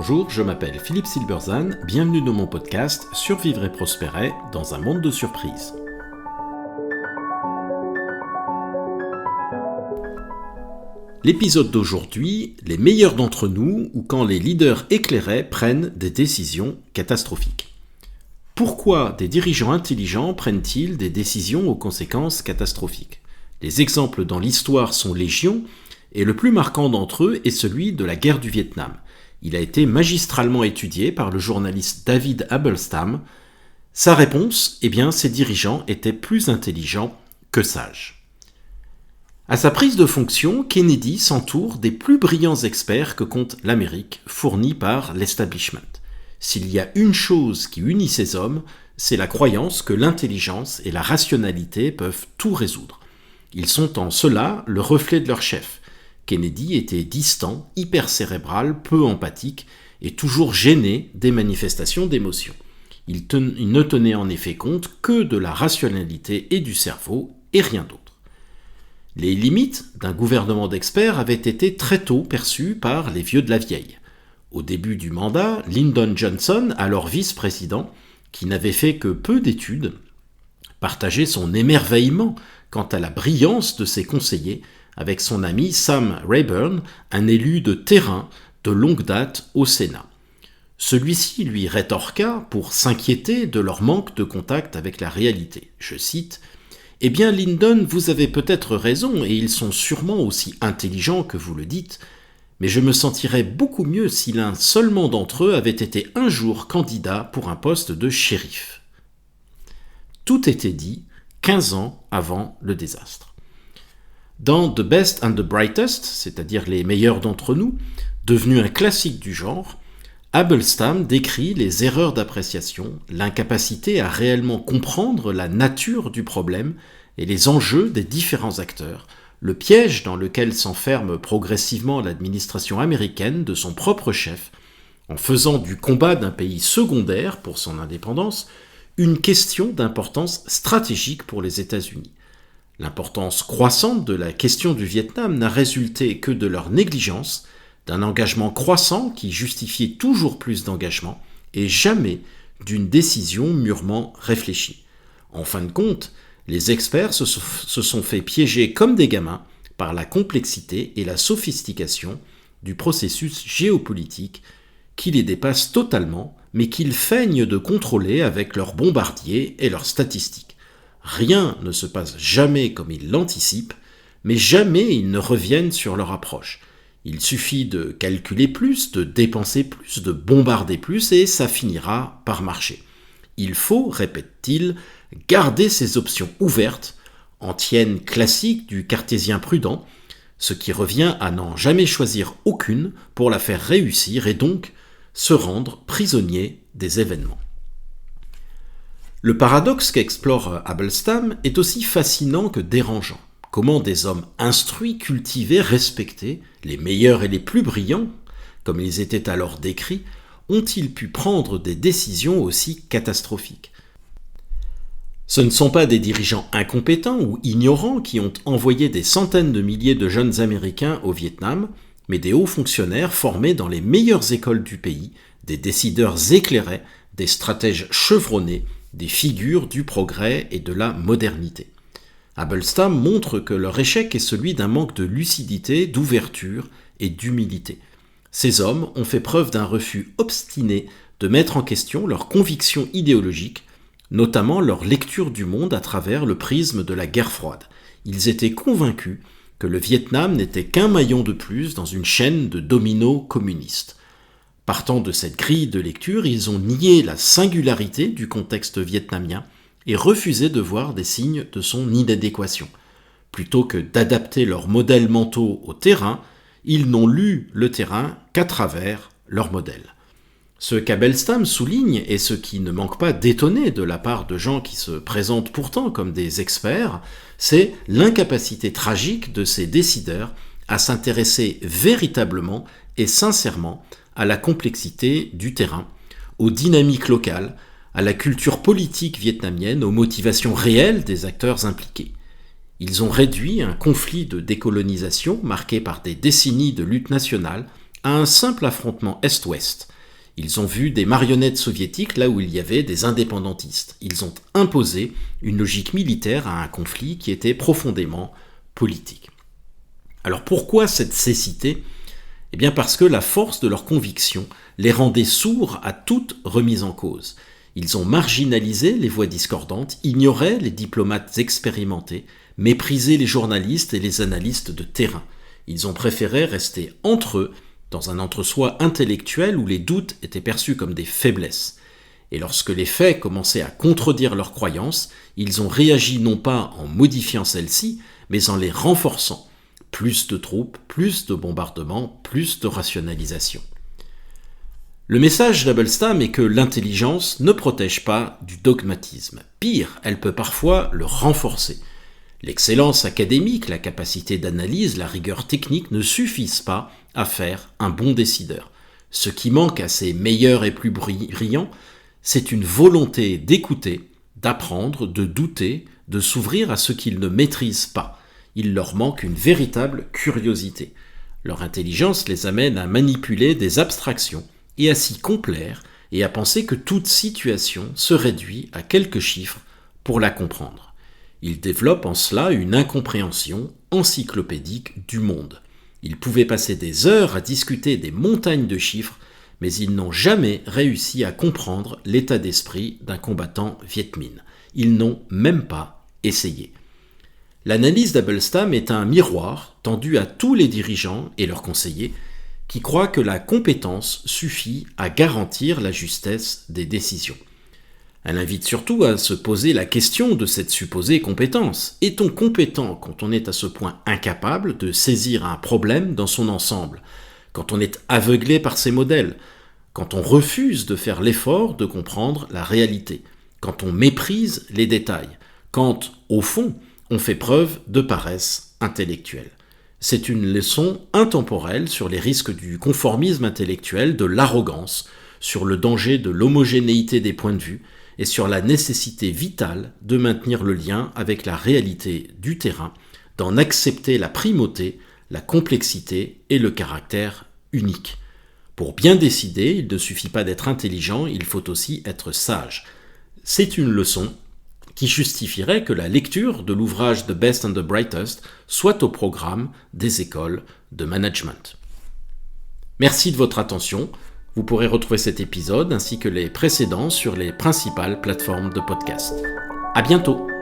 Bonjour, je m'appelle Philippe Silberzan, bienvenue dans mon podcast Survivre et prospérer dans un monde de surprises. L'épisode d'aujourd'hui, les meilleurs d'entre nous ou quand les leaders éclairés prennent des décisions catastrophiques. Pourquoi des dirigeants intelligents prennent-ils des décisions aux conséquences catastrophiques ? Les exemples dans l'histoire sont légion et le plus marquant d'entre eux est celui de la guerre du Vietnam. Il a été magistralement étudié par le journaliste David Habelstam. Sa réponse, ces dirigeants étaient plus intelligents que sages. À sa prise de fonction, Kennedy s'entoure des plus brillants experts que compte l'Amérique, fournis par l'establishment. S'il y a une chose qui unit ces hommes, c'est la croyance que l'intelligence et la rationalité peuvent tout résoudre. Ils sont en cela le reflet de leur chef. Kennedy était distant, hypercérébral, peu empathique et toujours gêné des manifestations d'émotion. Il ne tenait en effet compte que de la rationalité et du cerveau et rien d'autre. Les limites d'un gouvernement d'experts avaient été très tôt perçues par les vieux de la vieille. Au début du mandat, Lyndon Johnson, alors vice-président, qui n'avait fait que peu d'études, partageait son émerveillement quant à la brillance de ses conseillers avec son ami Sam Rayburn, un élu de terrain de longue date au Sénat. Celui-ci lui rétorqua pour s'inquiéter de leur manque de contact avec la réalité. Je cite « Eh bien, Lyndon, vous avez peut-être raison et ils sont sûrement aussi intelligents que vous le dites, mais je me sentirais beaucoup mieux si l'un seulement d'entre eux avait été un jour candidat pour un poste de shérif. » Tout était dit 15 ans avant le désastre. Dans The Best and the Brightest, c'est-à-dire les meilleurs d'entre nous, devenu un classique du genre, Habelstam décrit les erreurs d'appréciation, l'incapacité à réellement comprendre la nature du problème et les enjeux des différents acteurs, le piège dans lequel s'enferme progressivement l'administration américaine de son propre chef, en faisant du combat d'un pays secondaire pour son indépendance une question d'importance stratégique pour les États-Unis. L'importance croissante de la question du Vietnam n'a résulté que de leur négligence, d'un engagement croissant qui justifiait toujours plus d'engagement, et jamais d'une décision mûrement réfléchie. En fin de compte, les experts se sont fait piéger comme des gamins par la complexité et la sophistication du processus géopolitique qui les dépasse totalement, mais qu'ils feignent de contrôler avec leurs bombardiers et leurs statistiques. Rien ne se passe jamais comme ils l'anticipent, mais jamais ils ne reviennent sur leur approche. Il suffit de calculer plus, de dépenser plus, de bombarder plus, et ça finira par marcher. Il faut, répète-t-il, garder ces options ouvertes, antienne classique du cartésien prudent, ce qui revient à n'en jamais choisir aucune pour la faire réussir et donc se rendre prisonnier des événements. Le paradoxe qu'explore Habelstam est aussi fascinant que dérangeant. Comment des hommes instruits, cultivés, respectés, les meilleurs et les plus brillants, comme ils étaient alors décrits, ont-ils pu prendre des décisions aussi catastrophiques ? Ce ne sont pas des dirigeants incompétents ou ignorants qui ont envoyé des centaines de milliers de jeunes Américains au Vietnam, mais des hauts fonctionnaires formés dans les meilleures écoles du pays, des décideurs éclairés, des stratèges chevronnés, des figures du progrès et de la modernité. Habelstam montre que leur échec est celui d'un manque de lucidité, d'ouverture et d'humilité. Ces hommes ont fait preuve d'un refus obstiné de mettre en question leurs convictions idéologiques, notamment leur lecture du monde à travers le prisme de la guerre froide. Ils étaient convaincus que le Vietnam n'était qu'un maillon de plus dans une chaîne de dominos communistes. Partant de cette grille de lecture, ils ont nié la singularité du contexte vietnamien et refusé de voir des signes de son inadéquation. Plutôt que d'adapter leurs modèles mentaux au terrain, ils n'ont lu le terrain qu'à travers leur modèle. Ce qu'Habelstam souligne, et ce qui ne manque pas d'étonner de la part de gens qui se présentent pourtant comme des experts, c'est l'incapacité tragique de ces décideurs à s'intéresser véritablement et sincèrement à la complexité du terrain, aux dynamiques locales, à la culture politique vietnamienne, aux motivations réelles des acteurs impliqués. Ils ont réduit un conflit de décolonisation marqué par des décennies de lutte nationale à un simple affrontement Est-Ouest. Ils ont vu des marionnettes soviétiques là où il y avait des indépendantistes. Ils ont imposé une logique militaire à un conflit qui était profondément politique. Alors pourquoi cette cécité ? Eh bien parce que la force de leur conviction les rendait sourds à toute remise en cause. Ils ont marginalisé les voix discordantes, ignoré les diplomates expérimentés, méprisé les journalistes et les analystes de terrain. Ils ont préféré rester entre eux, dans un entre-soi intellectuel où les doutes étaient perçus comme des faiblesses. Et lorsque les faits commençaient à contredire leurs croyances, ils ont réagi non pas en modifiant celles-ci, mais en les renforçant. Plus de troupes, plus de bombardements, plus de rationalisation. Le message d'Abelstam est que l'intelligence ne protège pas du dogmatisme. Pire, elle peut parfois le renforcer. L'excellence académique, la capacité d'analyse, la rigueur technique ne suffisent pas à faire un bon décideur. Ce qui manque à ces meilleurs et plus brillants, c'est une volonté d'écouter, d'apprendre, de douter, de s'ouvrir à ce qu'ils ne maîtrisent pas. Il leur manque une véritable curiosité. Leur intelligence les amène à manipuler des abstractions et à s'y complaire et à penser que toute situation se réduit à quelques chiffres pour la comprendre. Ils développent en cela une incompréhension encyclopédique du monde. Ils pouvaient passer des heures à discuter des montagnes de chiffres, mais ils n'ont jamais réussi à comprendre l'état d'esprit d'un combattant Viet Minh. Ils n'ont même pas essayé. L'analyse d'Abelstam est un miroir tendu à tous les dirigeants et leurs conseillers qui croient que la compétence suffit à garantir la justesse des décisions. Elle invite surtout à se poser la question de cette supposée compétence. Est-on compétent quand on est à ce point incapable de saisir un problème dans son ensemble, quand on est aveuglé par ses modèles, quand on refuse de faire l'effort de comprendre la réalité, quand on méprise les détails, quand, au fond, on fait preuve de paresse intellectuelle. C'est une leçon intemporelle sur les risques du conformisme intellectuel, de l'arrogance, sur le danger de l'homogénéité des points de vue et sur la nécessité vitale de maintenir le lien avec la réalité du terrain, d'en accepter la primauté, la complexité et le caractère unique. Pour bien décider, il ne suffit pas d'être intelligent, il faut aussi être sage. C'est une leçon qui justifierait que la lecture de l'ouvrage The Best and the Brightest soit au programme des écoles de management. Merci de votre attention. Vous pourrez retrouver cet épisode ainsi que les précédents sur les principales plateformes de podcast. À bientôt!